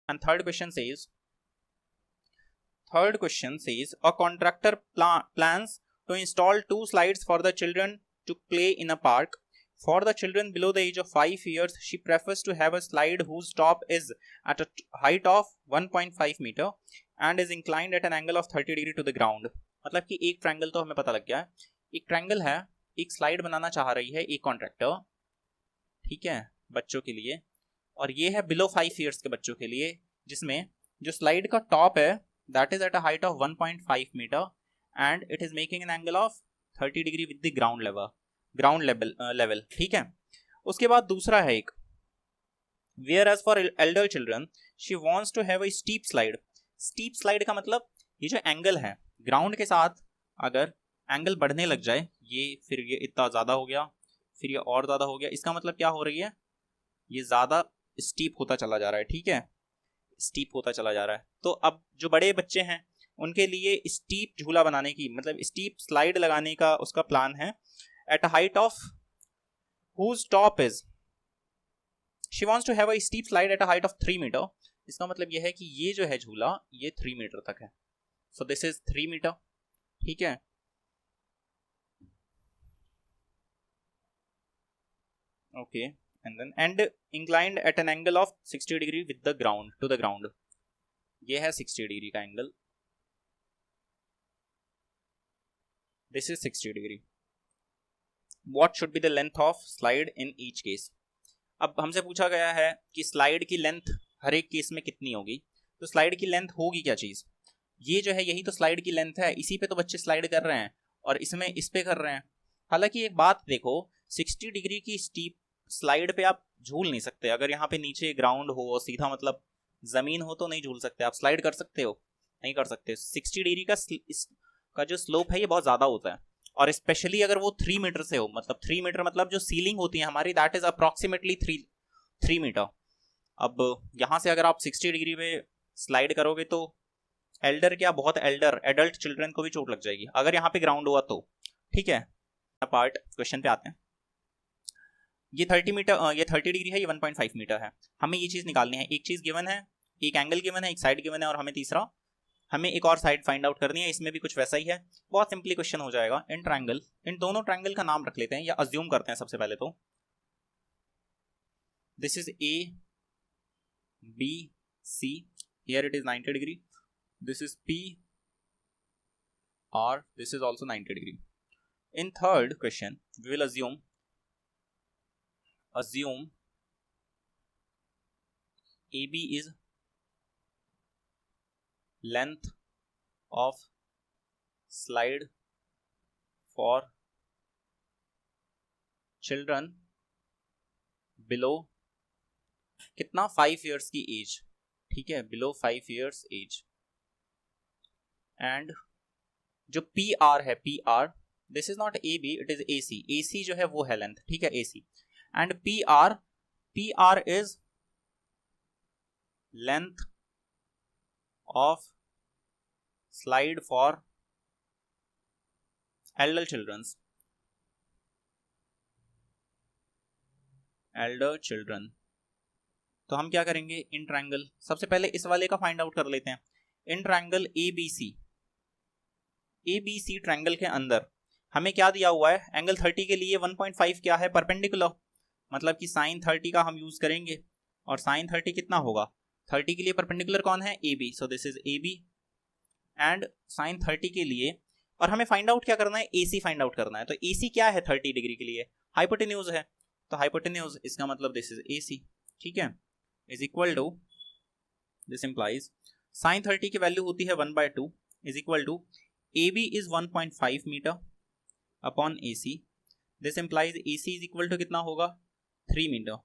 And third question says a contractor plans to install 2 slides for the children to play in a park. For the children below the age of 5 years, she prefers to have a slide whose top is at a height of 1.5 meter and is inclined at an angle of 30 degree to the ground. मतलब कि एक triangle तो हमें पता लग गया है. एक ट्रायंगल है, एक स्लाइड बनाना चाह रही है एक कॉन्ट्रैक्टर, ठीक है, बच्चों के लिए, और ये है बिलो 5 इयर्स के बच्चों के लिए, जिसमें जो स्लाइड का टॉप है that is at a height of 1.5 metre and it is making an angle of 30 degree with the ground level, ठीक है. उसके बाद दूसरा है एक whereas for elder children she wants to have a steep slide. Steep slide का मतलब ये जो एंगल है ग्राउंड के साथ अगर एंगल बढ़ने लग जाए, ये फिर ये इतना ज़्यादा हो गया, फिर ये और ज़्यादा हो गया, इसका मतलब क्या हो रही है, ये ज़्यादा स्टीप होता चला जा रहा है, ठीक है, स्टीप होता चला जा रहा है. तो अब जो बड़े बच्चे हैं उनके लिए स्टीप झूला बनाने की, मतलब स्टीप स्लाइड लगाने का उसका प्लान है eight a height of whose top is she wants to have a steep slide at a height of 3 meter. इसका मतलब यह है कि ये जो है झूला ये 3 मीटर तक है. So this is 3 मीटर, ठीक है. Okay, and inclined at an angle of 60 degree with the ground to the ground. ये है 60 डिग्री का angle, this is 60 degree. What should be the length of slide in each case? अब हमसे पूछा गया है कि स्लाइड की लेंथ हर एक केस में कितनी होगी. तो स्लाइड की लेंथ होगी क्या चीज़, ये जो है यही तो स्लाइड की लेंथ है, इसी पे तो बच्चे स्लाइड कर रहे हैं और इसमें इस पे कर रहे हैं. हालांकि एक बात देखो, 60 डिग्री की स्टीप स्लाइड पे आप झूल नहीं सकते. अगर यहाँ पे नीचे ग्राउंड हो सीधा, मतलब ज़मीन हो, तो नहीं झूल सकते. आप स्लाइड कर सकते हो, नहीं कर सकते. 60 डिग्री का जो स्लोप है ये बहुत ज़्यादा होता है, और स्पेशली अगर वो 3 मीटर से हो, मतलब 3 मीटर मतलब जो सीलिंग होती है हमारी दैट इज अप्रॉक्सीमेटली 3 मीटर. अब यहाँ से अगर आप 60 डिग्री पे स्लाइड करोगे तो एल्डर क्या, बहुत एडल्ट चिल्ड्रन को भी चोट लग जाएगी अगर यहाँ पे ग्राउंड हुआ तो, ठीक है. पार्ट क्वेश्चन पे आते हैं. ये 30 मीटर, ये 30 डिग्री है, ये 1.5 मीटर है. हमें ये चीज़ निकालनी है. एक चीज़ गिवन है, एक एंगल गिवन है, एक साइड गिवन है, और हमें तीसरा हमें एक और साइड फाइंड आउट करनी है. इसमें भी कुछ वैसा ही है, बहुत सिंपली क्वेश्चन हो जाएगा. इन ट्रायंगल, इन दोनों ट्रायंगल का नाम रख लेते हैं या अज्यूम करते हैं सबसे पहले तो. This is A B C, here it is 90 degree. This is P R, this is also 90 degree. In third question we will assume A B is length of slide for children below कितना 5 years की as, ठीक है, below 5 years age. And जो P R है, P R, this is not A B, it is A C. A C जो है वो है लेंथ, ठीक है, A C. And P R is length of slide for elder children. तो हम क्या करेंगे, इन ट्रायंगल, सबसे पहले इस वाले का फाइंड आउट कर लेते हैं. In triangle A B C triangle के अंदर हमें क्या दिया हुआ है, एंगल 30 के लिए 1.5 क्या है, परपेंडिकुलर, मतलब कि साइन 30 का हम यूज करेंगे. और साइन 30 कितना होगा, 30 के लिए परपेंडिकुलर कौन है, A B. So this is A B. And sine 30 के लिए, और हमें फाइंड आउट क्या करना है, ए सी फाइंड आउट करना है. तो ए सी क्या है 30 डिग्री के लिए, हाइपोटेन्यूज है. तो हाइपोटेन्यूज, इसका मतलब दिस इज ए सी, ठीक है, is equal to, this implies sine 30 की वैल्यू होती है 1/2 is equal to A B is 1.5 metre upon A C. This implies A C is equal to कितना होगा, 3 मीटर,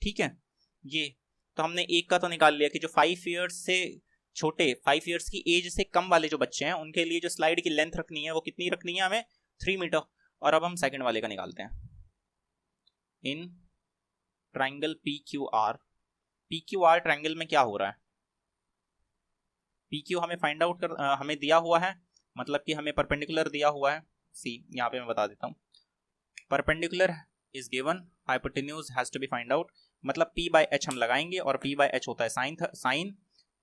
ठीक है. ये तो हमने एक का तो निकाल लिया कि जो 5 इयर्स से छोटे, 5 इयर्स की एज से कम वाले जो बच्चे हैं उनके लिए जो स्लाइड की लेंथ रखनी है वो कितनी रखनी है, हमें 3 मीटर. और अब हम सेकंड वाले का निकालते हैं. In triangle P Q R triangle में क्या हो रहा है, पी क्यू हमें फाइंड आउट कर, हमें दिया हुआ है, मतलब कि हमें परपेंडिकुलर दिया हुआ है. सी यहाँ पे मैं बता देता हूँ, perpendicular is given, hypotenuse has to be find out. मतलब p बाय एच हम लगाएंगे और p बाय एच होता है साइन,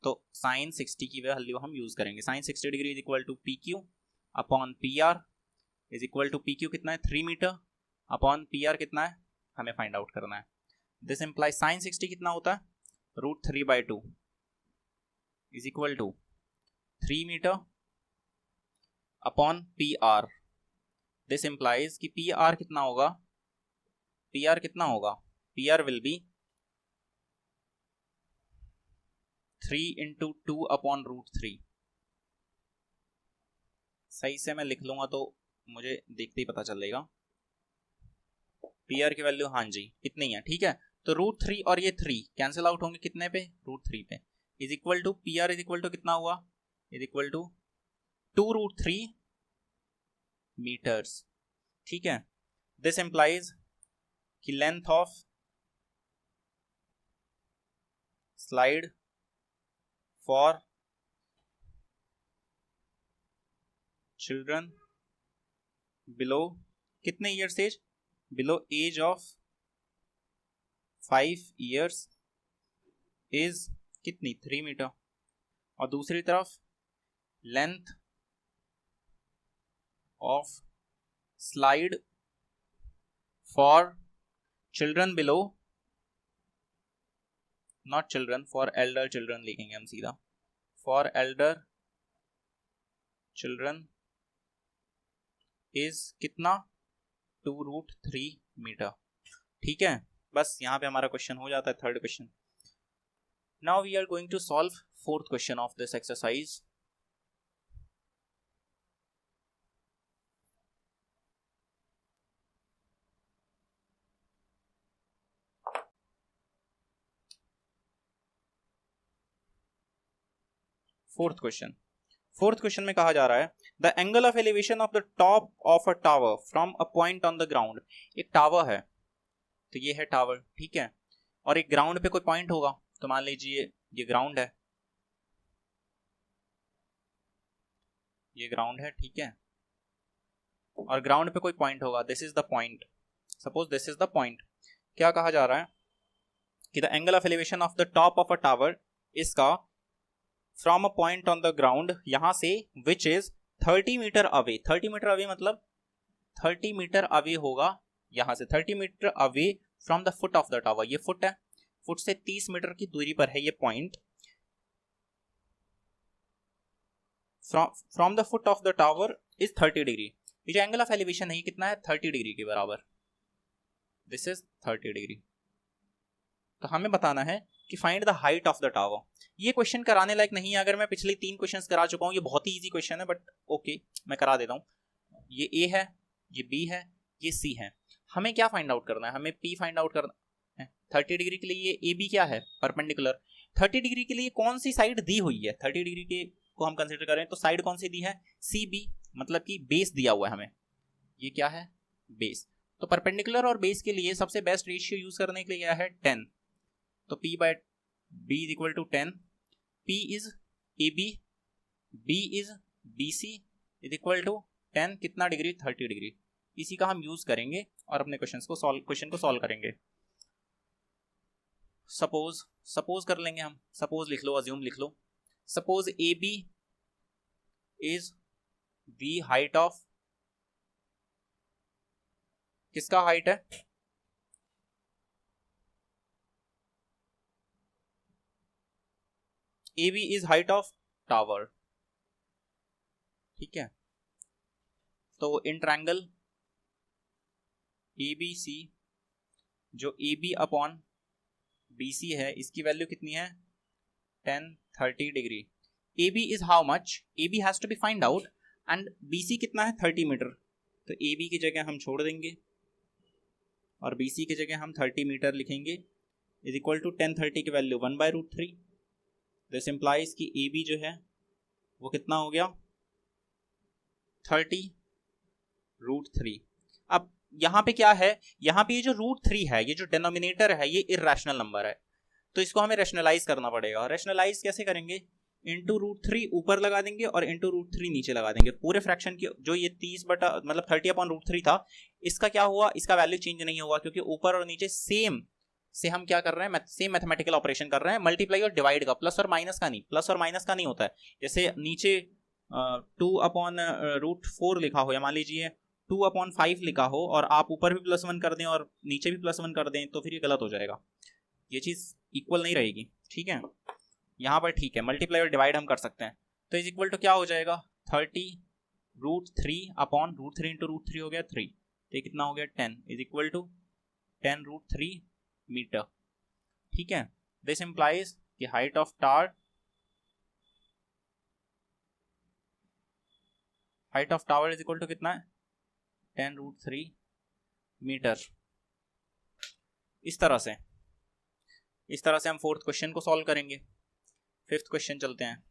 तो साइन 60 की वैल्यू हम यूज करेंगे। Sine 60 degree is equal to P Q upon P R is equal to P Q कितना है 3 मीटर अपॉन पी आर कितना है हमें फाइंड आउट करना है। दिस इंप्लाइज साइन 60 कितना होता है √3/2 is equal to 3 metre upon P R. This implies कि पी आर कितना होगा, पी आर कितना होगा, पी आर विल बी 3 × 2/√3। सही से मैं लिख लूंगा तो मुझे देखते ही पता चलेगा। पी आर की वैल्यू हाँ जी इतनी है, ठीक है। तो √3 और ये 3 कैंसिल आउट होंगे कितने पे, √3 पे, is equal to P R is equal to कितना हुआ, इज इक्वल टू 2√3 मीटर्स, ठीक है। दिस इंप्लाइज कि length of slide for children below कितने years age, below age of 5 years is कितनी 3 मीटर। और दूसरी तरफ length of slide for children below, not children, for elder children लिखेंगे हम सीधा, फॉर एल्डर चिल्ड्रन इज कितना 2√3 मीटर, ठीक है। बस यहाँ पे हमारा क्वेश्चन हो जाता है, third question. Now we are going to solve fourth question of this exercise. Fourth question में कहा जा रहा है the angle of elevation of the top of a tower from a point on the ground. एक tower है, तो ये है टावर, ठीक है, और एक ग्राउंड पे कोई पॉइंट होगा, तो मान लीजिए ये ग्राउंड है, ये ग्राउंड है, ठीक है, और ग्राउंड पे कोई पॉइंट होगा, this is the point, suppose this is the point. क्या कहा जा रहा है कि the angle of elevation of the top of a tower इसका from a point on the ground, यहां से which is 30 metre away, 30 metre away मतलब 30 मीटर अवे होगा, यहां से 30 metre away from the foot of the tower, ये foot है, foot से 30 मीटर की दूरी पर है ये point, from the foot of the tower is 30 degree. ये जो एंगल ऑफ एलिवेशन है ये कितना है 30 डिग्री के बराबर, दिस इज 30 डिग्री। तो हमें बताना है कि find the height of the tower. ये क्वेश्चन कराने लायक नहीं है, अगर मैं पिछले 3 क्वेश्चंस करा चुका हूँ, ये बहुत ही इजी क्वेश्चन है, बट ओके मैं करा देता हूँ। ये ए है, ये बी है, ये सी है। हमें क्या फाइंड आउट करना है, हमें पी फाइंड आउट करना है। 30 डिग्री के लिए ये ए बी क्या है परपेंडिकुलर, 30 डिग्री के लिए कौन सी साइड दी हुई है, 30 डिग्री के को हम कंसिडर करें तो साइड कौन सी दी है सी बी, मतलब कि बेस दिया हुआ है हमें, ये क्या है बेस। तो परपेंडिकुलर और बेस के लिए सबसे बेस्ट रेशियो यूज करने के लिए क्या है 10, तो P by B is equal to 10, P is AB, B is BC is equal to 10 कितना डिग्री 30 डिग्री। इसी का हम यूज करेंगे और अपने क्वेश्चन को सॉल्व करेंगे। सपोज कर लेंगे हम, सपोज लिख लो, अज्यूम लिख लो, suppose AB is the height of, किसका हाइट है AB is height of tower, ठीक है। तो इन ट्रायंगल ABC जो AB अपॉन BC है इसकी वैल्यू कितनी है 10 30 degree. AB is how much, AB has to be find out and BC कितना है 30 मीटर, तो AB की जगह हम छोड़ देंगे और BC की जगह हम 30 मीटर लिखेंगे, इज इक्वल टू 10 30 की वैल्यू 1/√3। दिस इंप्लाइज कि AB जो है वो कितना हो गया 30√3। अब यहाँ पे क्या है, यहाँ पे ये जो √3 है, ये जो डिनोमिनेटर है ये इर्रेशनल नंबर है, तो इसको हमें रैशनलाइज करना पड़ेगा। रैशनलाइज कैसे करेंगे, इंटू √3 ऊपर लगा देंगे और इंटू √3 नीचे लगा देंगे। पूरे फ्रैक्शन की जो ये 30 बटा मतलब 30/√3 था, इसका क्या हुआ, इसका वैल्यू चेंज नहीं होगा क्योंकि ऊपर और नीचे सेम से हम क्या कर रहे हैं, सेम मैथमेटिकल ऑपरेशन कर रहे हैं, मल्टीप्लाई और डिवाइड का, प्लस और माइनस का नहीं, प्लस और माइनस का नहीं होता है। जैसे नीचे 2/√4 लिखा हो, या मान लीजिए 2/5 लिखा हो, और आप ऊपर भी +1 कर दें और नीचे भी +1 कर दें, तो फिर ये गलत हो जाएगा, ये चीज़ इक्वल नहीं रहेगी, ठीक है। यहाँ पर ठीक है, मल्टीप्लाई और डिवाइड हम कर सकते हैं। तो इज इक्वल टू क्या हो जाएगा, 30√3/√3 इंटू √3 हो गया 3, तो कितना हो गया 10, इज इक्वल टू 10√3 मीटर, ठीक है। दिस इंप्लाइज कि height of tower is equal to कितना है, 10√3 मीटर। इस तरह से हम फोर्थ क्वेश्चन को सॉल्व करेंगे। फिफ्थ क्वेश्चन चलते हैं।